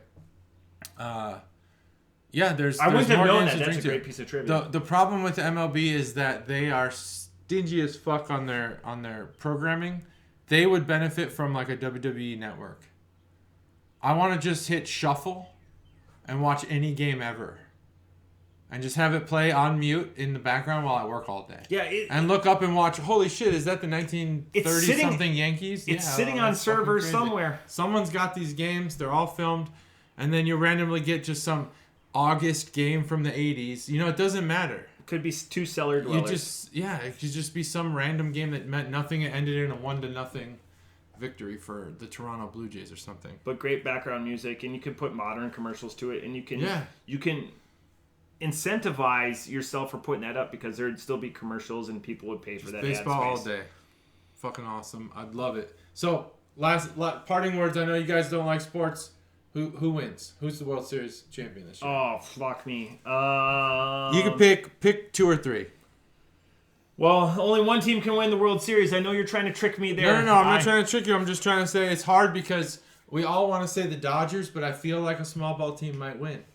there's I wouldn't have more known games that. to That's a drink great to. piece of trivia. The problem with the MLB is that they are stingy as fuck on their programming. They would benefit from like a WWE network. I want to just hit shuffle and watch any game ever. And just have it play on mute in the background while I work all day. Yeah, and look up and watch, holy shit, is that the 1930-something Yankees? It's sitting on servers somewhere. Someone's got these games. They're all filmed. And then you randomly get just some August game from the 80s. It doesn't matter. Could be two cellar dwellers. It could just be some random game that meant nothing. It ended in a 1-0 victory for the Toronto Blue Jays or something. But great background music, and you can put modern commercials to it, and you can incentivize yourself for putting that up because there'd still be commercials and people would pay for that. Baseball all day, fucking awesome. I'd love it. So last parting words. I know you guys don't like sports. Who wins? Who's the World Series champion this year? Oh, fuck me. You can pick 2 or 3. Well, only one team can win the World Series. I know you're trying to trick me there. No. I'm not trying to trick you. I'm just trying to say it's hard because we all want to say the Dodgers, but I feel like a small ball team might win.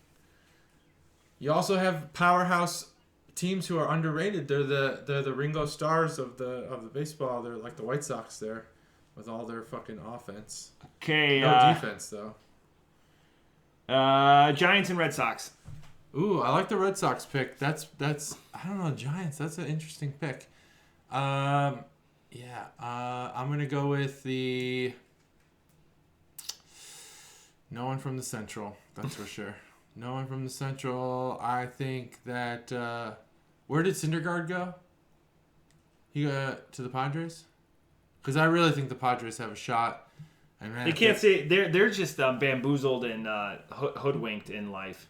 You also have powerhouse teams who are underrated. They're the Ringo Stars of the baseball. They're like the White Sox there with all their fucking offense. Okay. No defense though. Giants and Red Sox. Ooh, I like the Red Sox pick. That's I don't know, Giants. That's an interesting pick. I'm gonna go with the no one from the Central. That's for sure. No one from the Central. I think that where did Syndergaard go? He got to the Padres? Because I really think the Padres have a shot. And man, they can't say they're just bamboozled and hoodwinked in life.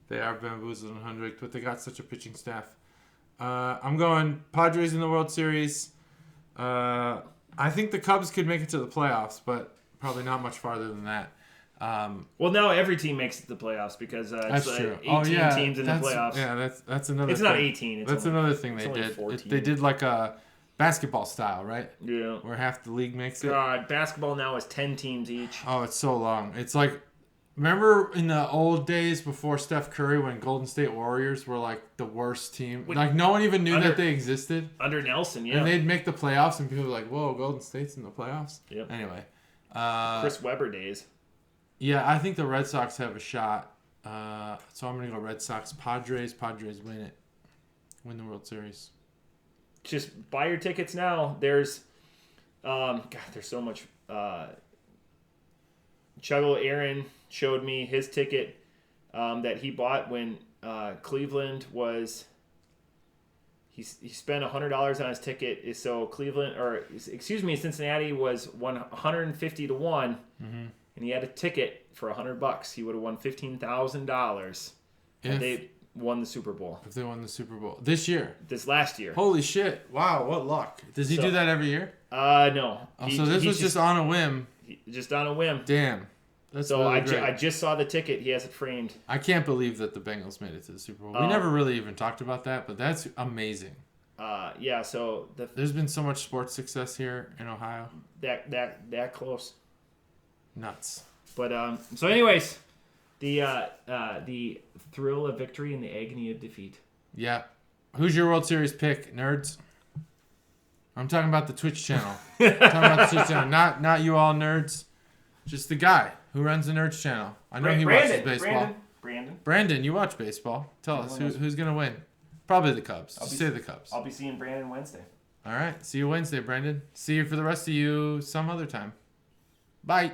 They are bamboozled and hoodwinked, but they got such a pitching staff. I'm going Padres in the World Series. I think the Cubs could make it to the playoffs, but probably not much farther than that. Well, now every team makes it to the playoffs because it's true. 18 teams in the playoffs. Yeah, that's another. It's thing. not 18. That's another thing they did. They did like a basketball style, right? Yeah. Where half the league makes it. God, basketball now is 10 teams each. Oh, it's so long. It's like, remember in the old days before Steph Curry when Golden State Warriors were like the worst team? Like no one even knew that they existed. Under Nelson, yeah. And they'd make the playoffs and people were like, whoa, Golden State's in the playoffs? Yep. Anyway. Chris Webber days. Yeah, I think the Red Sox have a shot. So I'm going to go Red Sox. Padres win it. Win the World Series. Just buy your tickets now. There's so much. Chuggalo Aaron showed me his ticket that he bought when Cleveland was. He spent $100 on his ticket. So Cincinnati was 150 to 1, and he had a ticket for $100. He would have won $15,000 if they won the Super Bowl. If they won the Super Bowl this year, this last year. Holy shit! Wow, what luck! Does he do that every year? No. So this was just on a whim. Just on a whim. Damn. That's so really great. I just saw the ticket. He has it framed. I can't believe that the Bengals made it to the Super Bowl. We never really even talked about that, but that's amazing. Yeah. So there's been so much sports success here in Ohio. That close. Nuts. But so anyways, the thrill of victory and the agony of defeat. Yeah. Who's your World Series pick, Nerdz? I'm talking about the Twitch channel. Not you all nerds. Just the guy who runs the Nerdz channel. I know he watches baseball. Brandon, you watch baseball. Tell us who's going to win. Probably the Cubs. Say the Cubs. I'll be seeing Brandon Wednesday. All right. See you Wednesday, Brendan. See you for the rest of you some other time. Bye.